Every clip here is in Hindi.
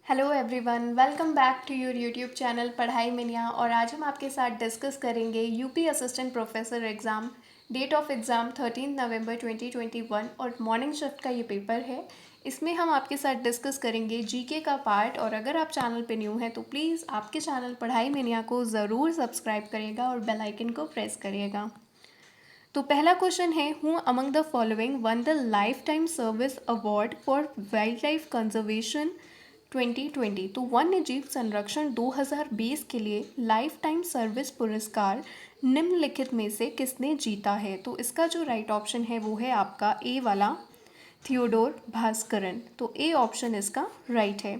Hello everyone, welcome back to your YouTube channel पढ़ाई मिनिया। और आज हम आपके साथ डिस्कस करेंगे UP assistant professor exam. Date of exam 13 November 2021 और मॉर्निंग शिफ्ट का ये पेपर है। इसमें हम आपके साथ डिस्कस करेंगे जीके का पार्ट। और अगर आप चैनल पे न्यू हैं तो प्लीज़ आपके चैनल पढ़ाई मिनिया को ज़रूर सब्सक्राइब करिएगा और बेल आइकन को प्रेस करिएगा। तो पहला क्वेश्चन है, who among the following one the life time service award for wild life conservation 2020। तो वन्य जीव संरक्षण 2020 के लिए लाइफ टाइम सर्विस पुरस्कार निम्नलिखित में से किसने जीता है? तो इसका जो राइट ऑप्शन है वो है आपका ए वाला थियोडोर भास्करन। तो ए ऑप्शन इसका राइट है।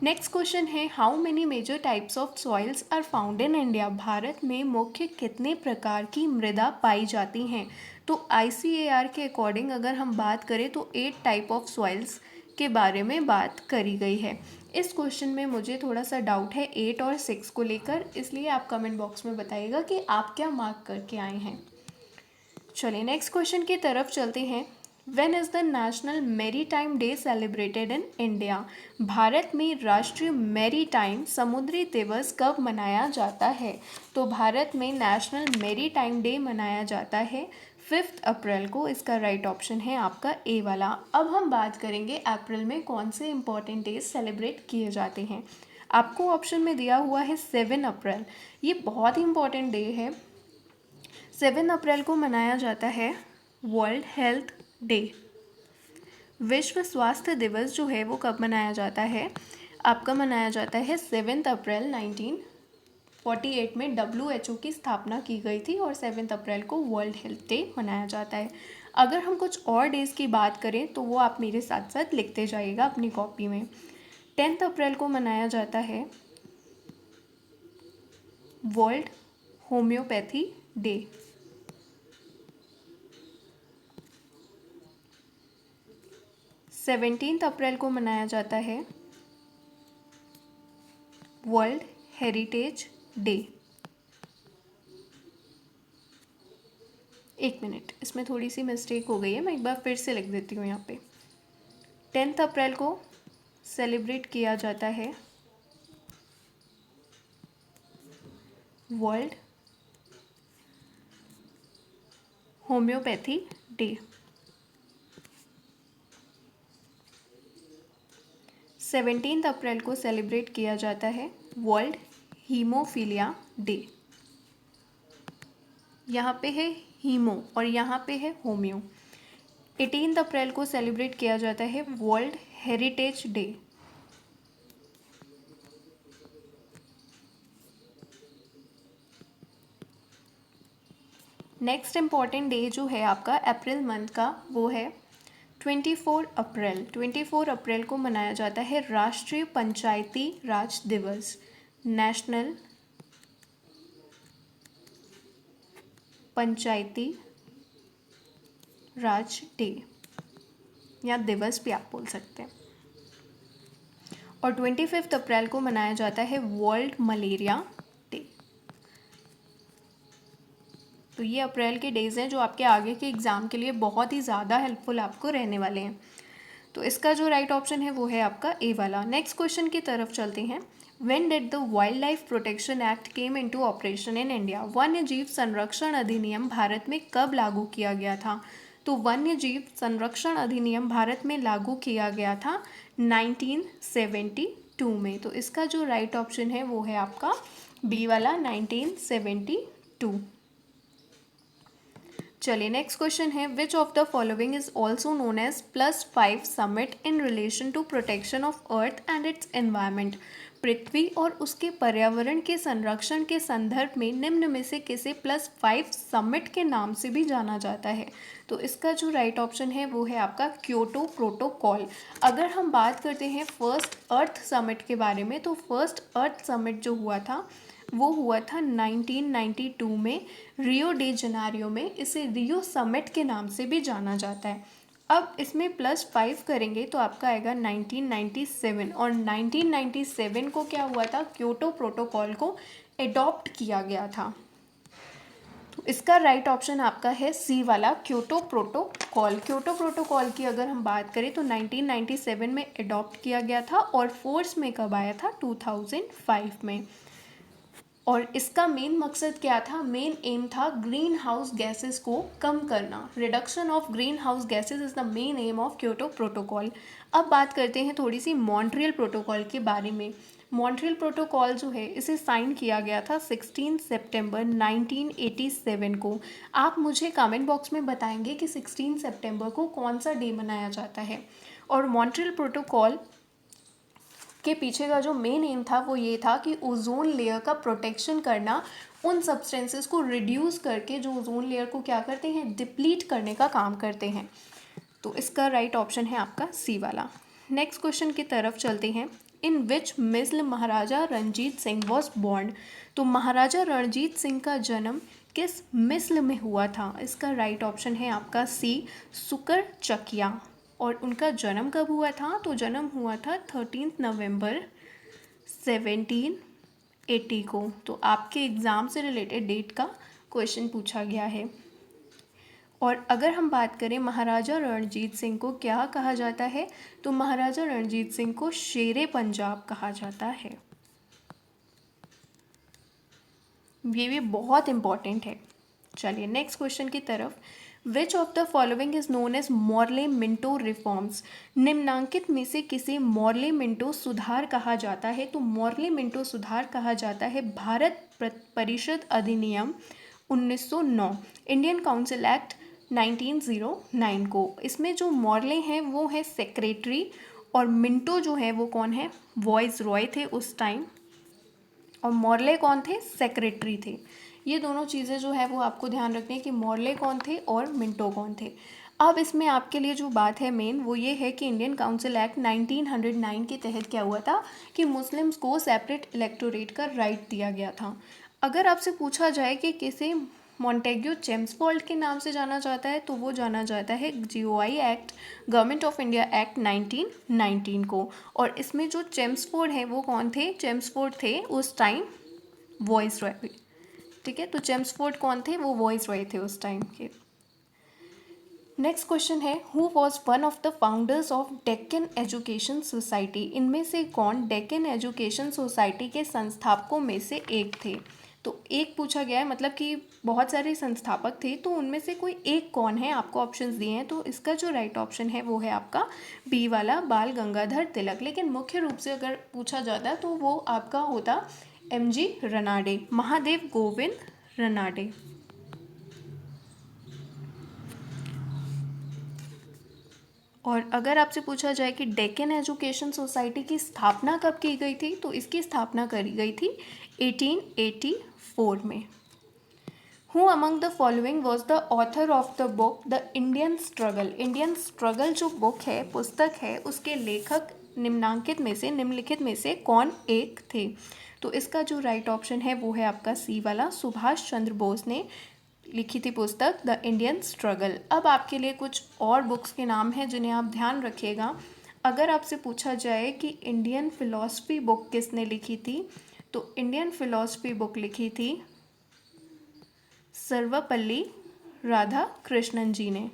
नेक्स्ट क्वेश्चन है, how many major types of soils are found in India? Bharat में मुख्य कितने प्रकार की मृदा पाई जाती हैं? तो आईसीएआर के अकॉर्डिंग अगर हम बात करें तो 8 टाइप ऑफ सॉइल्स के बारे में बात करी गई है। इस क्वेश्चन में मुझे थोड़ा सा डाउट है 8 और 6 को लेकर, इसलिए आप कमेंट बॉक्स में बताइएगा कि आप क्या मार्क करके आए हैं। चलिए नेक्स्ट क्वेश्चन की तरफ चलते हैं। When is the national maritime day celebrated in India? Bharat में राष्ट्रीय मैरीटाइम समुद्री दिवस कब मनाया जाता है? तो भारत में नेशनल मैरीटाइम डे मनाया जाता है 5 अप्रैल को। इसका राइट ऑप्शन है आपका ए वाला। अब हम बात करेंगे अप्रैल में कौन से इंपॉर्टेंट डेज सेलिब्रेट किए जाते हैं। आपको ऑप्शन में दिया हुआ है 7 अप्रैल। ये बहुत ही इंपॉर्टेंट डे है। 7 अप्रैल को मनाया जाता है वर्ल्ड हेल्थ डे। विश्व स्वास्थ्य दिवस जो है वो कब मनाया जाता है? आपका मनाया जाता है 7 अप्रैल 1948 में WHO की स्थापना की गई थी और 7 अप्रैल को वर्ल्ड हेल्थ डे मनाया जाता है। अगर हम कुछ और डेज़ की बात करें तो वो आप मेरे साथ साथ लिखते जाइएगा अपनी कॉपी में। 10 अप्रैल को मनाया जाता है वर्ल्ड होम्योपैथी डे। 17 अप्रैल को मनाया जाता है वर्ल्ड हेरिटेज डे। एक मिनट, इसमें थोड़ी सी मिस्टेक हो गई है, मैं एक बार फिर से लिख देती हूँ यहाँ पे। 10 अप्रैल को सेलिब्रेट किया जाता है वर्ल्ड होम्योपैथी डे। 17 अप्रैल को सेलिब्रेट किया जाता है वर्ल्ड हीमोफीलिया डे। यहाँ पे है हीमो और यहाँ पे है होम्यो। 18 अप्रैल को सेलिब्रेट किया जाता है world heritage day. Next important day जो है आपका अप्रैल मंथ का वो है 24 अप्रैल। 24 अप्रैल को मनाया जाता है राष्ट्रीय पंचायती राज दिवस, नेशनल पंचायती राज डे या दिवस भी आप बोल सकते हैं। और 25 अप्रैल को मनाया जाता है वर्ल्ड मलेरिया डे। तो ये अप्रैल के डेज़ हैं जो आपके आगे के एग्ज़ाम के लिए बहुत ही ज़्यादा हेल्पफुल आपको रहने वाले हैं। तो इसका जो राइट ऑप्शन है वो है आपका ए वाला। नेक्स्ट क्वेश्चन की तरफ चलते हैं। When did the wild life protection act came into operation in India? वन्य जीव संरक्षण अधिनियम भारत में कब लागू किया गया था? तो वन्य जीव संरक्षण अधिनियम भारत में लागू किया गया था 1972 में। तो इसका जो राइट ऑप्शन है वो है आपका बी वाला 1972। चलिए नेक्स्ट क्वेश्चन है, which of the following is also known as +5 summit in relation to protection of earth and its environment? पृथ्वी और उसके पर्यावरण के संरक्षण के संदर्भ में निम्न में से किसे +5 समिट के नाम से भी जाना जाता है? तो इसका जो राइट ऑप्शन है वो है आपका क्योटो प्रोटोकॉल। अगर हम बात करते हैं फर्स्ट अर्थ समिट के बारे में, तो फर्स्ट अर्थ समिट जो हुआ था वो हुआ था 1992 में रियो डे जनेरियो में। इसे रियो समिट के नाम से भी जाना जाता है। अब इसमें +5 करेंगे तो आपका आएगा 1997। और 1997 को क्या हुआ था, क्योटो प्रोटोकॉल को एडॉप्ट किया गया था। तो इसका राइट ऑप्शन आपका है सी वाला, क्योटो प्रोटोकॉल। क्योटो प्रोटोकॉल की अगर हम बात करें तो 1997 में अडॉप्ट किया गया था और फोर्स में कब आया था, 2005 में। और इसका मेन मकसद क्या था, मेन एम था ग्रीन हाउस गैसेस को कम करना। Reduction of green house gases is the main M of Kyoto protocol. अब बात करते हैं थोड़ी सी मॉन्ट्रियल प्रोटोकॉल के बारे में। मॉन्ट्रियल प्रोटोकॉल जो है इसे साइन किया गया था 16 सितंबर 1987 को। आप मुझे कमेंट बॉक्स में बताएंगे कि 16 सितंबर को कौन सा डे मनाया जाता है। और मॉन्ट्रियल प्रोटोकॉल के पीछे का जो मेन एम था वो ये था कि ओजोन लेयर का प्रोटेक्शन करना, उन सब्सटेंसेस को रिड्यूस करके जो ओजोन लेयर को क्या करते हैं, डिप्लीट करने का काम करते हैं। तो इसका राइट ऑप्शन है आपका सी वाला। नेक्स्ट क्वेश्चन की तरफ चलते हैं। इन विच मिसल महाराजा रणजीत सिंह वॉज बॉर्न। तो महाराजा रणजीत सिंह का जन्म किस मिसल में हुआ था। इसका राइट ऑप्शन है आपका सी, सुकर चकिया। और उनका जन्म कब हुआ था, तो जन्म हुआ था 13 नवंबर 1780 को। तो आपके एग्ज़ाम से रिलेटेड डेट का क्वेश्चन पूछा गया है। और अगर हम बात करें महाराजा रणजीत सिंह को क्या कहा जाता है, तो महाराजा रणजीत सिंह को शेरे पंजाब कहा जाता है। ये भी बहुत इम्पॉर्टेंट है। चलिए नेक्स्ट क्वेश्चन की तरफ। Which of the following is known as Morley Minto reforms. निम्नांकित में से किसे मॉर्ले मिंटो सुधार कहा जाता है। तो मॉर्ले मिंटो सुधार कहा जाता है भारत परिषद अधिनियम 1909, इंडियन काउंसिल एक्ट 1909 को। इसमें जो मॉर्ले हैं वो है सेक्रेटरी, और मिंटो जो है वो कौन है, वॉइस रॉय थे उस टाइम, और मॉर्ले कौन थे, सेक्रेटरी थे। ये दोनों चीज़ें जो है वो आपको ध्यान रखनी है कि मॉर्ले कौन थे और मिंटो कौन थे। अब इसमें आपके लिए जो बात है मेन वो ये है कि इंडियन काउंसिल एक्ट 1909 के तहत क्या हुआ था कि मुस्लिम्स को सेपरेट इलेक्टोरेट का राइट दिया गया था। अगर आपसे पूछा जाए कि किसे मॉन्टेग्यू चेम्सफोर्ड के नाम से जाना जाता है, तो वो जाना जाता है GOI act, government of India act 1919 को। और इसमें जो चेम्सफोर्ड है वो कौन थे, चेम्सफोर्ड थे उस टाइम वॉइस रॉय। ठीक है, तो चेम्सफोर्ड कौन थे, वो वॉइस रॉय थे उस टाइम के। नेक्स्ट क्वेश्चन है, who was one of the founders of Deccan education society. इनमें से कौन डेक्कन एजुकेशन सोसाइटी के संस्थापकों में से एक थे। तो एक पूछा गया है, मतलब कि बहुत सारे संस्थापक थे, तो उनमें से कोई एक कौन है, आपको ऑप्शंस दिए हैं। तो इसका जो राइट ऑप्शन है वो है आपका बी वाला, बाल गंगाधर तिलक। लेकिन मुख्य रूप से अगर पूछा जाता तो वो आपका होता एमजी रनाडे, महादेव गोविंद रनाडे। और अगर आपसे पूछा जाए कि डेक्कन एजुकेशन सोसाइटी की स्थापना कब की गई थी, तो इसकी स्थापना करी गई थी 1884 में। Who among the following was the author of the book the Indian struggle. Indian struggle जो बुक है, पुस्तक है, उसके लेखक निम्नलिखित में से कौन एक थे। तो इसका जो राइट ऑप्शन है वो है आपका सी वाला, सुभाष चंद्र बोस ने लिखी थी पुस्तक द इंडियन स्ट्रगल। अब आपके लिए कुछ और बुक्स के नाम हैं जिन्हें आप ध्यान रखिएगा। अगर आपसे पूछा जाए कि इंडियन फिलॉसफी बुक किसने लिखी थी, तो इंडियन फिलॉसफी बुक लिखी थी सर्वपल्ली राधाकृष्णन जी ने।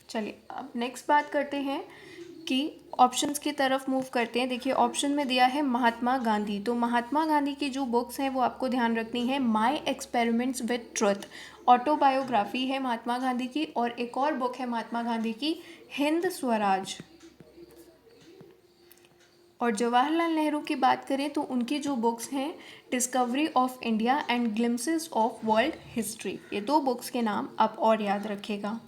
चलिए अब नेक्स्ट बात करते हैं कि ऑप्शंस की तरफ मूव करते हैं। देखिए ऑप्शन में दिया है महात्मा गांधी। तो महात्मा गांधी की जो बुक्स हैं वो आपको ध्यान रखनी है, my experiments with truth, autobiography है महात्मा गांधी की। और एक और बुक है महात्मा गांधी की, हिंद स्वराज। और जवाहरलाल नेहरू की बात करें तो उनकी जो बुक्स हैं, discovery of India and glimpses of world history. ये दो बुक्स के नाम आप और याद रखिएगा।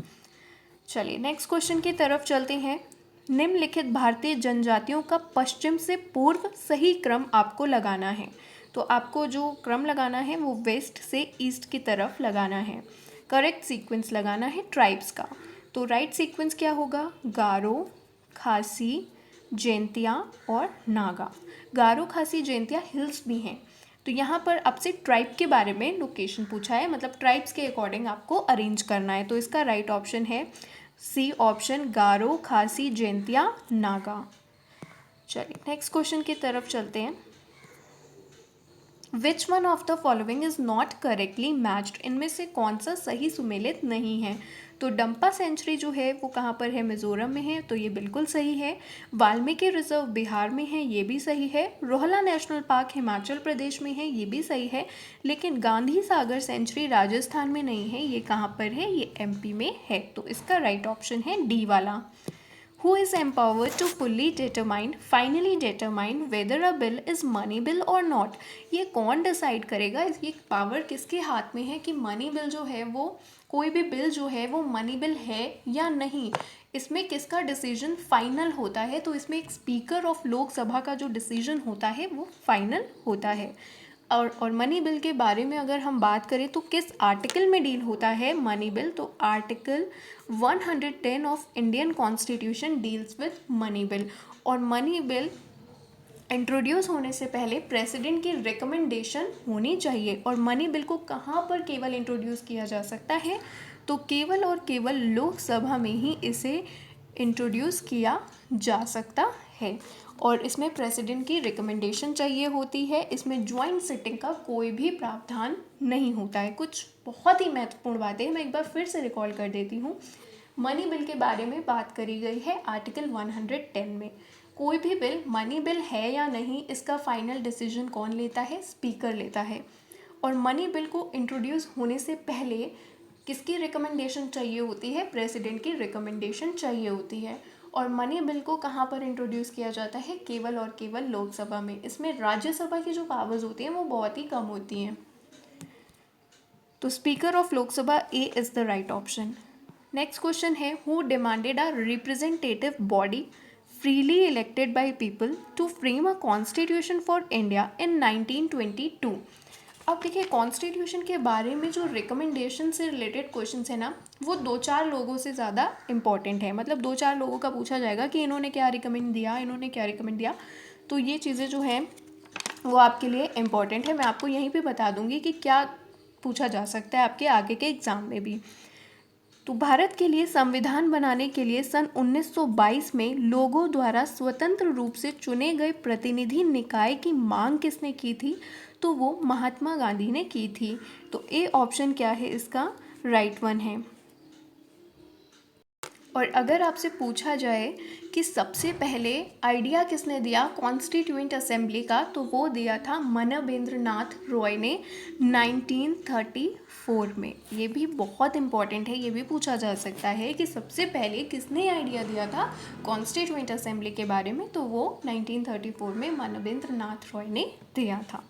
चलिए नेक्स्ट क्वेश्चन की तरफ चलते हैं। निम्नलिखित भारतीय जनजातियों का पश्चिम से पूर्व सही क्रम आपको लगाना है। तो आपको जो क्रम लगाना है वो वेस्ट से ईस्ट की तरफ लगाना है। करेक्ट सीक्वेंस लगाना है ट्राइब्स का। तो राइट सीक्वेंस क्या होगा, गारो, खासी, जैंतिया और नागा। गारो, खासी, जैंतिया हिल्स भी हैं। तो यहाँ पर आपसे ट्राइब के बारे में लोकेशन पूछा है, मतलब ट्राइब्स के अकॉर्डिंग आपको अरेंज करना है। तो इसका राइट ऑप्शन है सी ऑप्शन, गारो, खासी, जैंतिया, नागा। चलिए नेक्स्ट क्वेश्चन की तरफ चलते हैं। Which one of the following is not correctly matched, इनमें से कौन सा सही सुमेलित नहीं है। तो डंपा सेंचुरी जो है वो कहाँ पर है, मिजोरम में है, तो ये बिल्कुल सही है। वाल्मीकि रिजर्व बिहार में है, ये भी सही है। रोहला नेशनल पार्क हिमाचल प्रदेश में है, ये भी सही है। लेकिन गांधी सागर सेंचुरी राजस्थान में नहीं है, ये कहाँ पर है, ये एमपी में है। तो इसका राइट ऑप्शन है डी वाला। Who is empowered to fully finally determine whether a bill is money bill or not? ये कौन डिसाइड करेगा, ये पावर किसके हाथ में है कि मनी बिल जो है वो, कोई भी बिल जो है वो मनी बिल है या नहीं। इसमें किसका डिसीजन फाइनल होता है, तो इसमें एक स्पीकर ऑफ लोकसभा का जो डिसीजन होता है वो फाइनल होता है। और मनी बिल के बारे में अगर हम बात करें तो किस आर्टिकल में डील होता है मनी बिल, तो article 110 of Indian constitution deals with money bill. और मनी बिल इंट्रोड्यूस होने से पहले प्रेसिडेंट की रिकमेंडेशन होनी चाहिए। और मनी बिल को कहाँ पर केवल इंट्रोड्यूस किया जा सकता है, तो केवल और केवल लोकसभा में ही इसे इंट्रोड्यूस किया जा सकता है। और इसमें प्रेसिडेंट की रिकमेंडेशन चाहिए होती है। इसमें ज्वाइंट सिटिंग का कोई भी प्रावधान नहीं होता है। कुछ बहुत ही महत्वपूर्ण बातें मैं एक बार फिर से रिकॉल कर देती हूँ। मनी बिल के बारे में बात करी गई है आर्टिकल 110 में। कोई भी बिल मनी बिल है या नहीं, इसका फाइनल डिसीजन कौन लेता है, स्पीकर लेता है। और मनी बिल को इंट्रोड्यूस होने से पहले किसकी रिकमेंडेशन चाहिए होती है, प्रेसिडेंट की रिकमेंडेशन चाहिए होती है। और मनी बिल को कहाँ पर इंट्रोड्यूस किया जाता है, केवल और केवल लोकसभा में। इसमें राज्यसभा की जो पावर्स होती हैं वो बहुत ही कम होती हैं। तो speaker of Lok Sabha A is the right option. Next question है, who demanded a representative body freely elected by people to frame a constitution for India in 1922। अब देखिए कॉन्स्टिट्यूशन के बारे में जो रिकमेंडेशन से रिलेटेड क्वेश्चन है ना, वो 2-4 लोगों से ज़्यादा इंपॉर्टेंट है। मतलब 2-4 लोगों का पूछा जाएगा कि इन्होंने क्या रिकमेंड दिया, इन्होंने क्या रिकमेंड दिया। तो ये चीज़ें जो हैं वो आपके लिए इम्पॉर्टेंट है। मैं आपको यहीं पे बता दूंगी कि क्या पूछा जा सकता है आपके आगे के एग्ज़ाम में भी। तो भारत के लिए संविधान बनाने के लिए सन 1922 में लोगों द्वारा स्वतंत्र रूप से चुने गए प्रतिनिधि निकाय की मांग किसने की थी, तो वो महात्मा गांधी ने की थी। तो ए ऑप्शन क्या है इसका, राइट वन है। और अगर आपसे पूछा जाए कि सबसे पहले आइडिया किसने दिया कॉन्स्टिट्यूएंट असेंबली का, तो वो दिया था मानवेंद्र नाथ रॉय ने 1934 में। ये भी बहुत इंपॉर्टेंट है, ये भी पूछा जा सकता है कि सबसे पहले किसने आइडिया दिया था कॉन्स्टिट्यूएंट असेंबली के बारे में, तो वो 1934 में मानवेंद्र नाथ रॉय ने दिया था।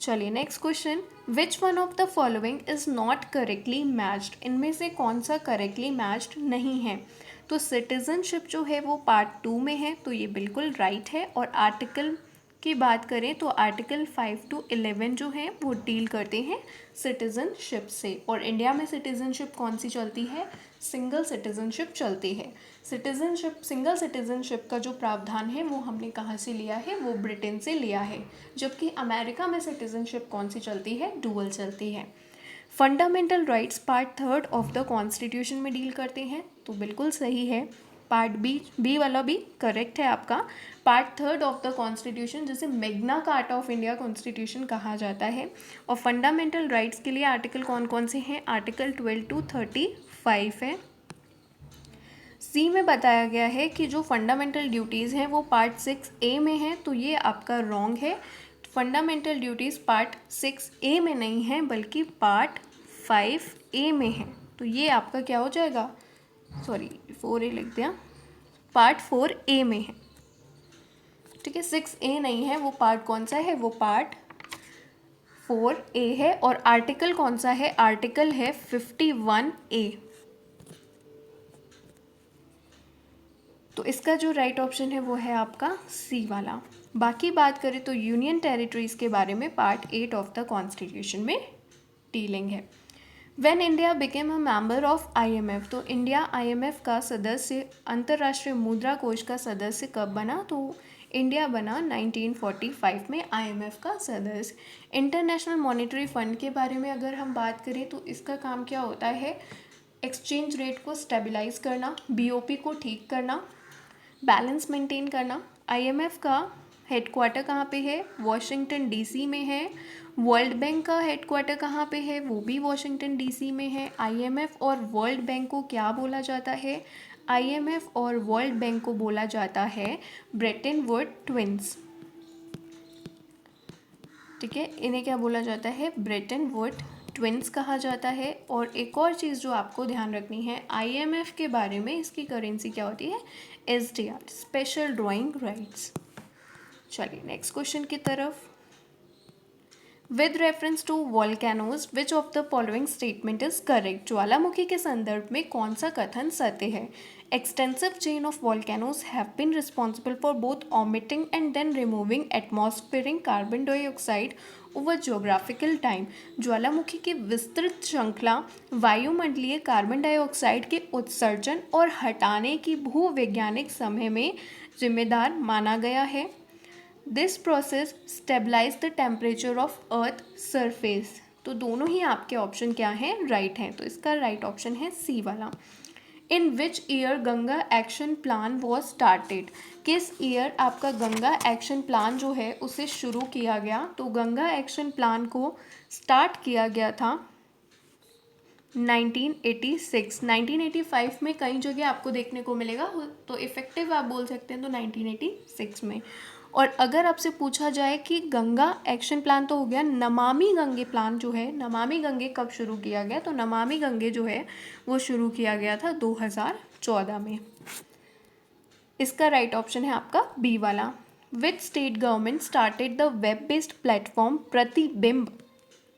चलिए next question, which one of the following is not correctly matched, इनमें से कौन सा करेक्टली मैच्ड नहीं है। तो सिटीजनशिप जो है वो पार्ट 2 में है, तो ये बिल्कुल राइट है। और आर्टिकल की बात करें तो आर्टिकल 5 to 11 जो है वो डील करते हैं सिटीजनशिप से। और इंडिया में सिटीजनशिप कौन सी चलती है, सिंगल सिटीजनशिप चलती है। सिटीजनशिप, सिंगल सिटीजनशिप का जो प्रावधान है वो हमने कहाँ से लिया है, वो ब्रिटेन से लिया है। जबकि अमेरिका में सिटीजनशिप कौन सी चलती है, डुअल चलती है। Fundamental rights part 3 of the constitution में डील करते हैं, तो बिल्कुल सही है। पार्ट बी वाला भी करेक्ट है आपका। पार्ट 3 ऑफ द कॉन्स्टिट्यूशन, जिसे Magna carta of India constitution कहा जाता है। और फंडामेंटल राइट्स के लिए आर्टिकल कौन कौन से हैं, आर्टिकल 12 to 35 है। सी में बताया गया है कि जो फंडामेंटल ड्यूटीज़ हैं वो पार्ट 6A में है, तो ये आपका रॉन्ग है। फंडामेंटल ड्यूटीज़ पार्ट 6A में नहीं है बल्कि पार्ट 5A में है। तो ये आपका क्या हो जाएगा, सॉरी 4A लिख दिया, पार्ट 4A में है। ठीक है, 6A नहीं है, वो पार्ट कौन सा है, वो पार्ट 4A है। और आर्टिकल कौन सा है, आर्टिकल है 51A। तो इसका जो राइट ऑप्शन है वो है आपका सी वाला। बाकी बात करें तो यूनियन टेरिटरीज़ के बारे में पार्ट 8 ऑफ द कॉन्स्टिट्यूशन में डीलिंग है। When India became a member of IMF, तो इंडिया IMF का सदस्य, अंतर्राष्ट्रीय मुद्रा कोष का सदस्य कब बना, तो इंडिया बना 1945 में IMF का सदस्य। इंटरनेशनल मॉनेटरी फंड के बारे में अगर हम बात करें तो इसका काम क्या होता है, एक्सचेंज रेट को स्टेबलाइज करना, BOP को ठीक करना, बैलेंस मेंटेन करना आईएमएफ का हेडक्वार्टर कहाँ पे है? वॉशिंगटन डीसी में है। वर्ल्ड बैंक का हेडक्वार्टर कहाँ पे है? वो भी वॉशिंगटन डीसी में है। आईएमएफ और वर्ल्ड बैंक को क्या बोला जाता है? आईएमएफ और वर्ल्ड बैंक को बोला जाता है ब्रेटन वुड ट्विंस। ठीक है, इन्हें क्या बोला जाता है? ब्रेटन वुड ट्विंस कहा जाता है। और एक और चीज़ जो आपको ध्यान रखनी है आईएमएफ के बारे में, इसकी करेंसी क्या होती है? SDR, special drawing rights. चलिए नेक्स्ट क्वेश्चन की तरफ। With reference to volcanoes which of the following statement is correct? ज्वालामुखी के संदर्भ में कौन सा कथन सत्य है? Extensive chain of volcanoes have been responsible for both omitting and then removing atmospheric carbon dioxide over geographical time. ज्वालामुखी की विस्तृत श्रृंखला वायुमंडलीय कार्बन डाइऑक्साइड के उत्सर्जन और हटाने की भूवैज्ञानिक समय में जिम्मेदार माना गया है। This process stabilise the temperature of earth surface. तो दोनों ही आपके ऑप्शन क्या हैं? राइट हैं। तो इसका राइट ऑप्शन है सी वाला। In which year Ganga action plan was started? किस ईयर आपका गंगा एक्शन प्लान जो है उसे शुरू किया गया? तो गंगा एक्शन प्लान को स्टार्ट किया गया था 1986। 1985 में कई जगह आपको देखने को मिलेगा, तो इफेक्टिव आप बोल सकते हैं तो 1986 में। और अगर आपसे पूछा जाए कि गंगा एक्शन प्लान तो हो गया, नमामि गंगे प्लान जो है, नमामि गंगे कब शुरू किया गया? तो नमामि गंगे जो है वो शुरू किया गया था 2014 में। इसका राइट ऑप्शन है आपका बी वाला। Which state government started the web based platform Pratibimb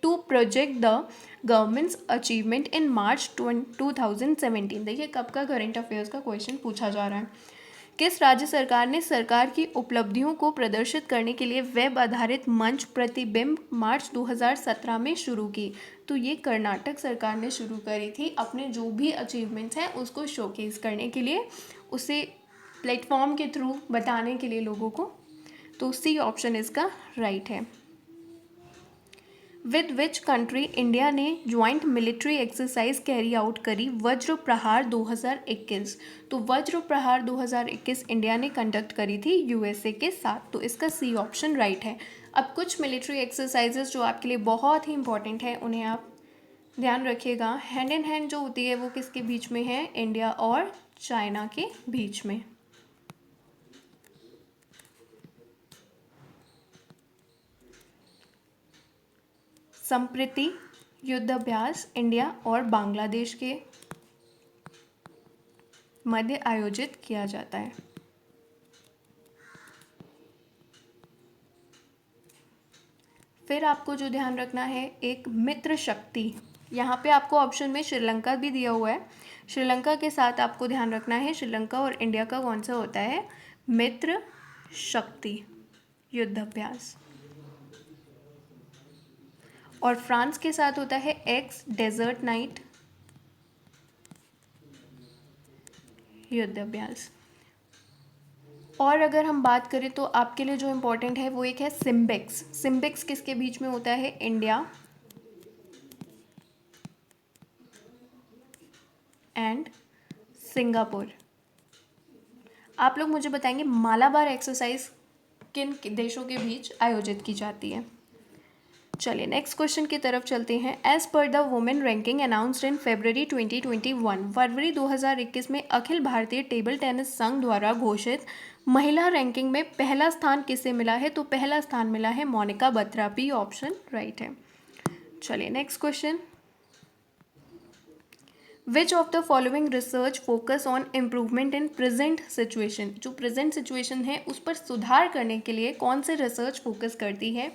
to project the government's achievement in March 2017? देखिए कब का करंट अफेयर्स का क्वेश्चन पूछा जा रहा है। किस राज्य सरकार ने सरकार की उपलब्धियों को प्रदर्शित करने के लिए वेब आधारित मंच प्रतिबिंब मार्च 2017 में शुरू की? तो ये कर्नाटक सरकार ने शुरू करी थी, अपने जो भी अचीवमेंट्स हैं उसको शोकेस करने के लिए, उसे प्लेटफॉर्म के थ्रू बताने के लिए लोगों को। तो सी ऑप्शन इसका राइट है। विद विच कंट्री इंडिया ने joint military exercise carry out करी वज्र प्रहार 2021? तो वज्र प्रहार 2021 इंडिया ने कंडक्ट करी थी यूएसए के साथ। तो इसका सी ऑप्शन राइट है। अब कुछ मिलिट्री एक्सरसाइजेस जो आपके लिए बहुत ही इंपॉर्टेंट है उन्हें आप ध्यान रखिएगा। हैंड इन हैंड जो होती है वो किसके बीच में है? इंडिया और चाइना के बीच में। संप्रति युद्धाभ्यास इंडिया और बांग्लादेश के मध्य आयोजित किया जाता है। फिर आपको जो ध्यान रखना है, एक मित्र शक्ति, यहाँ पे आपको ऑप्शन में श्रीलंका भी दिया हुआ है। श्रीलंका के साथ आपको ध्यान रखना है श्रीलंका और इंडिया का कौन सा होता है? मित्र शक्ति युद्धाभ्यास। और फ्रांस के साथ होता है एक्स डेजर्ट नाइट युद्धाभ्यास। और अगर हम बात करें तो आपके लिए जो इम्पोर्टेंट है वो एक है सिम्बिक्स। सिम्बिक्स किसके बीच में होता है? India and Singapore. आप लोग मुझे बताएंगे मालाबार एक्सरसाइज किन देशों के बीच आयोजित की जाती है? चलिए नेक्स्ट क्वेश्चन की तरफ चलते हैं। As per the women ranking announced in February 2021, फरवरी 2021 में अखिल भारतीय टेबल टेनिस संघ द्वारा घोषित महिला रैंकिंग में पहला स्थान किसे मिला है? तो पहला स्थान मिला है Monika Batra. B option right है। चलिए next question. Which of the following research focus on improvement in present situation? जो प्रेजेंट सिचुएशन है उस पर सुधार करने के लिए कौन से रिसर्च फोकस करती है?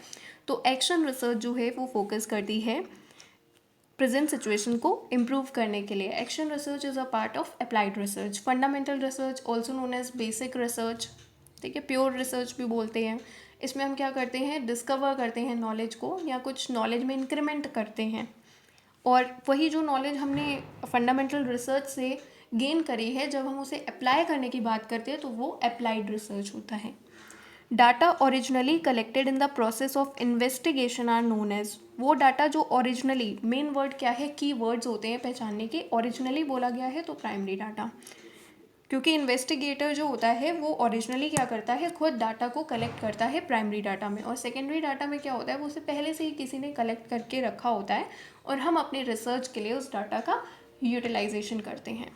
तो एक्शन रिसर्च जो है वो फोकस करती है प्रेजेंट सिचुएशन को इम्प्रूव करने के लिए। Action research is a part of applied research. Fundamental research also known as basic research, ठीक है, प्योर रिसर्च भी बोलते हैं। इसमें हम क्या करते हैं? डिस्कवर करते हैं नॉलेज को या कुछ नॉलेज में इंक्रीमेंट करते हैं, और वही जो नॉलेज हमने फंडामेंटल रिसर्च से गेन करी है जब हम उसे अप्लाई करने की बात करते हैं तो वो अप्लाइड रिसर्च होता है। Data originally collected in the process of investigation are known as. वो डाटा जो ओरिजिनली, मेन वर्ड क्या है? की वर्ड्स होते हैं पहचानने के। ओरिजिनली बोला गया है तो प्राइमरी डाटा। क्योंकि इन्वेस्टिगेटर जो होता है वो ओरिजिनली क्या करता है, खुद डाटा को कलेक्ट करता है प्राइमरी डाटा में, और सेकेंडरी डाटा में क्या होता है वो उसे पहले से ही किसी ने कलेक्ट करके रखा होता है और हम अपने रिसर्च के लिए उस डाटा का यूटिलाइजेशन करते हैं।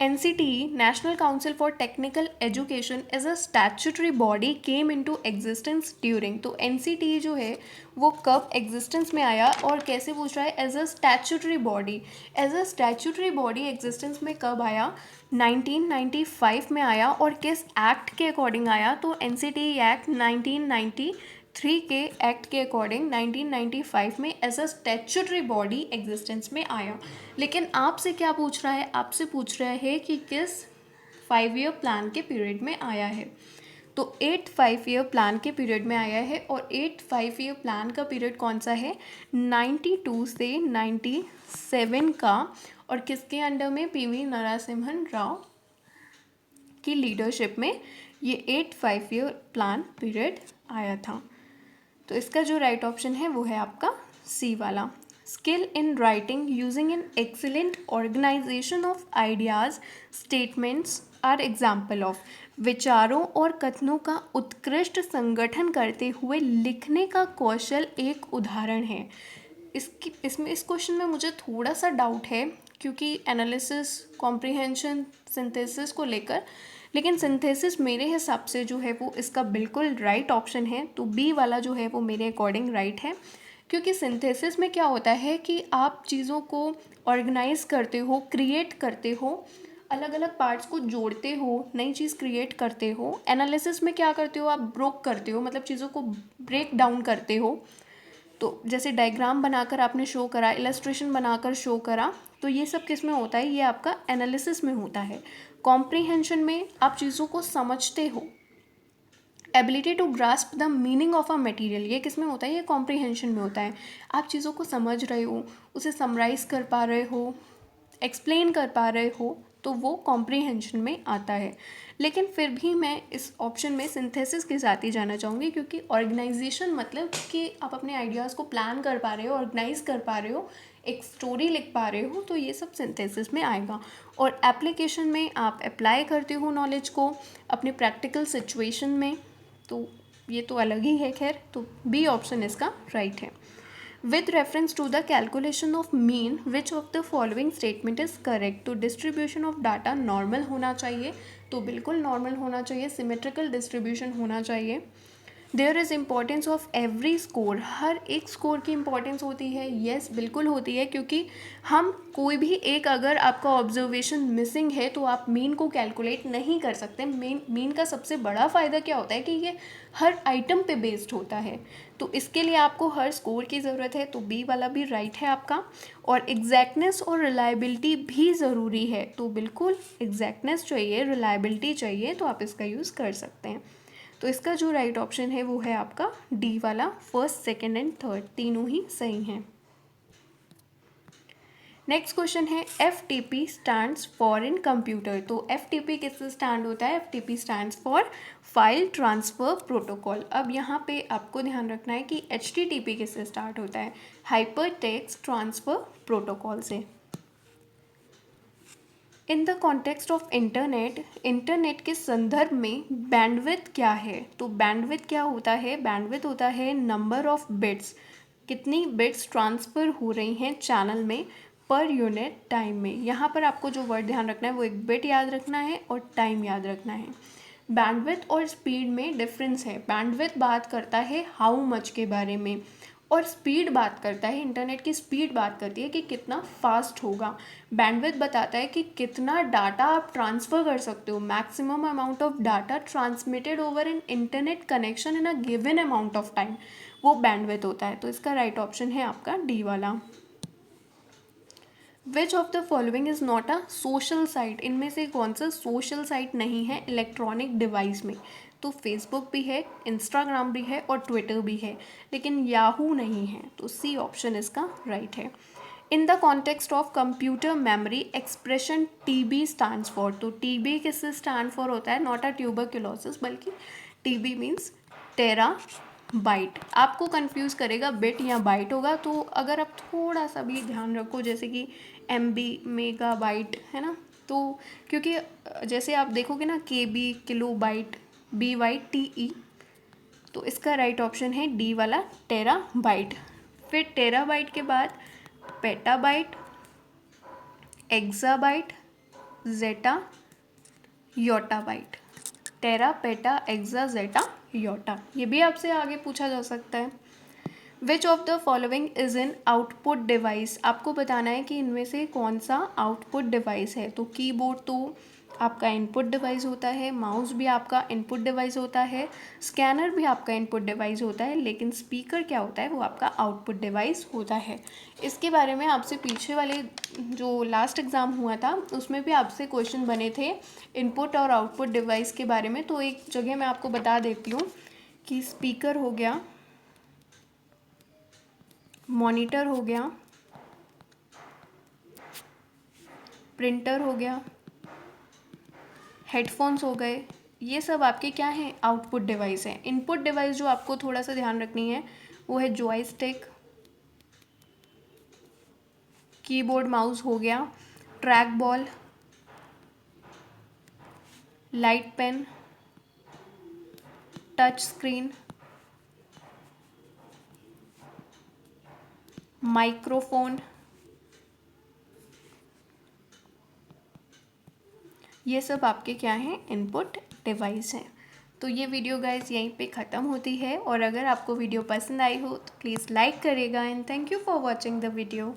NCTE, National Council for Technical Education, is a statutory body came into existence during। तो NCTE जो है वो कब एग्जिस्टेंस में आया और कैसे पूछ रहा है, as a statutory body. As a statutory body existence में कब आया, 1995 में आया। और किस एक्ट के अकॉर्डिंग आया, तो NCTE एक्ट 1993 के एक्ट के अकॉर्डिंग 1995 में as a statutory body existence में आया। लेकिन आपसे क्या पूछ रहा है, आपसे पूछ रहा है कि किस 5 ईयर प्लान के पीरियड में आया है। तो 5 ईयर प्लान के पीरियड में आया है, और 5 ईयर प्लान का पीरियड कौन सा है, 92 से 97 का, और किसके अंडर में, PV नरसिम्हन राव की लीडरशिप में ये 5 ईयर प्लान पीरियड आया था। तो इसका जो राइट ऑप्शन है वो है आपका सी वाला। Skill in writing using an excellent organisation of ideas statements are example of. विचारों और कथनों का उत्कृष्ट संगठन करते हुए लिखने का कौशल एक उदाहरण है। इसमें इस क्वेश्चन में मुझे थोड़ा सा डाउट है, क्योंकि एनालिसिस, कॉम्प्रिहेंशन, सिंथेसिस को लेकर, लेकिन सिंथेसिस मेरे हिसाब से जो है वो इसका बिल्कुल राइट ऑप्शन है। तो बी वाला जो है वो मेरे अकॉर्डिंग राइट है, क्योंकि सिंथेसिस में क्या होता है कि आप चीज़ों को ऑर्गेनाइज करते हो, क्रिएट करते हो, अलग अलग पार्ट्स को जोड़ते हो, नई चीज़ क्रिएट करते हो। एनालिसिस में क्या करते हो, आप ब्रोक करते हो, मतलब चीज़ों को ब्रेक डाउन करते हो। तो जैसे डायग्राम बनाकर आपने शो करा, इलस्ट्रेशन बनाकर शो करा, तो ये सब किस में होता है, ये आपका एनालिसिस में होता है। कॉम्प्रिहेंशन में आप चीज़ों को समझते हो। Ability to grasp the meaning of a material, ये किस में होता है, ये कॉम्प्रिहेंशन में होता है। आप चीज़ों को समझ रहे हो, उसे समराइज कर पा रहे हो, एक्सप्लेन कर पा रहे हो, तो वो कॉम्प्रिहेंशन में आता है। लेकिन फिर भी मैं इस ऑप्शन में सिंथेसिस के साथ ही जाना चाहूँगी, क्योंकि ऑर्गेनाइजेशन मतलब कि आप अपने आइडियाज़ को प्लान कर पा रहे हो, ऑर्गेनाइज कर पा रहे हो, एक स्टोरी लिख पा रहे हो, तो ये सब सिंथेसिस में आएगा। और एप्लीकेशन में आप अप्लाई करते हो नॉलेज को अपने प्रैक्टिकल सिचुएशन में, तो ये तो अलग ही है। खैर, तो बी ऑप्शन इसका राइट है। With reference to the calculation of mean which of the following statement is correct. तो डिस्ट्रीब्यूशन ऑफ डाटा नॉर्मल होना चाहिए, तो बिल्कुल नॉर्मल होना चाहिए, सिमेट्रिकल डिस्ट्रीब्यूशन होना चाहिए। There is importance of every score, हर एक स्कोर की इम्पॉर्टेंस होती है। येस, बिल्कुल होती है, क्योंकि हम कोई भी एक, अगर आपका ऑब्जर्वेशन मिसिंग है तो आप मीन को कैलकुलेट नहीं कर सकते। मीन का सबसे बड़ा फ़ायदा क्या होता है कि ये हर आइटम पे बेस्ड होता है, तो इसके लिए आपको हर स्कोर की ज़रूरत है। तो बी वाला भी राइट है आपका। और एग्जैक्टनेस और रिलायबिलिटी भी ज़रूरी है, तो बिल्कुल एग्जैक्टनेस चाहिए, रिलायबिलिटी चाहिए, तो आप इसका यूज़ कर सकते हैं। तो इसका जो राइट ऑप्शन है वो है आपका डी वाला। फर्स्ट, सेकंड एंड थर्ड तीनों ही सही हैं। नेक्स्ट क्वेश्चन है FTP stands for in computer. तो FTP किससे स्टैंड होता है, FTP stands for file transfer protocol. अब यहाँ पे आपको ध्यान रखना है कि HTTP किससे स्टार्ट होता है, हाइपर टेक्स्ट ट्रांसफ़र प्रोटोकॉल से। In the context of internet, internet के संदर्भ में बैंडविड्थ क्या है। तो बैंडविड्थ क्या होता है, बैंडविड्थ होता है नंबर ऑफ बिट्स, कितनी बिट्स ट्रांसफ़र हो रही हैं चैनल में पर यूनिट टाइम में। यहाँ पर आपको जो वर्ड ध्यान रखना है वो एक बिट याद रखना है और टाइम याद रखना है। बैंडविड्थ और स्पीड में डिफरेंस है। बैंडविड्थ बात करता है हाउ मच के बारे में, और स्पीड बात करता है, इंटरनेट की स्पीड बात करती है कि कितना फास्ट होगा। बैंडविड्थ बताता है कि कितना डाटा आप ट्रांसफ़र कर सकते हो, maximum amount of data transmitted over an internet connection in a given amount of time, वो बैंडविड्थ होता है। तो इसका राइट ऑप्शन है आपका डी वाला। विच of the following is not a social site, इनमें से कौन सा सोशल साइट नहीं है इलेक्ट्रॉनिक डिवाइस में। तो फेसबुक भी है, इंस्टाग्राम भी है और ट्विटर भी है, लेकिन याहू नहीं है, तो सी ऑप्शन इसका राइट है। In the context of computer memory expression TB stands for. तो TB किससे स्टैंड फॉर होता है, नॉट अ ट्यूबरक्यूलोसिस, बल्कि TB मीन्स टेरा बाइट। आपको कंफ्यूज करेगा बिट या बाइट होगा, तो अगर आप थोड़ा सा भी ध्यान रखो, जैसे कि MB मेगा बाइट है ना, तो क्योंकि जैसे आप देखोगे ना KB किलो बाइट, BYTE, तो इसका राइट ऑप्शन है डी वाला टेरा बाइट। फिर टेरा बाइट के बाद पेटा बाइट, एक्सा बाइट, जेटा, योटा बाइट। टेरा, पेटा, एक्सा, जेटा, योटा, ये भी आपसे आगे पूछा जा सकता है। Which of the following is in output device, आपको बताना है कि इनमें से कौन सा आउटपुट डिवाइस है। तो कीबोर्ड तो आपका इनपुट डिवाइस होता है, माउस भी आपका इनपुट डिवाइस होता है, स्कैनर भी आपका इनपुट डिवाइस होता है, लेकिन स्पीकर क्या होता है, वो आपका आउटपुट डिवाइस होता है। इसके बारे में आपसे पीछे वाले जो लास्ट एग्ज़ाम हुआ था उसमें भी आपसे क्वेश्चन बने थे इनपुट और आउटपुट डिवाइस के बारे में। तो एक जगह मैं आपको बता देती हूँ कि स्पीकर हो गया, मॉनिटर हो गया, प्रिंटर हो गया, हेडफोन्स हो गए, ये सब आपके क्या हैं, आउटपुट डिवाइस हैं। इनपुट डिवाइस जो आपको थोड़ा सा ध्यान रखनी है वो है जॉयस्टिक, कीबोर्ड माउस हो गया, track ball, light pen, touch screen, microphone, ये सब आपके क्या हैं, इनपुट डिवाइस हैं। तो ये वीडियो गाइस यहीं पे ख़त्म होती है, और अगर आपको वीडियो पसंद आई हो तो प्लीज़ लाइक करेगा, and thank you for watching the video.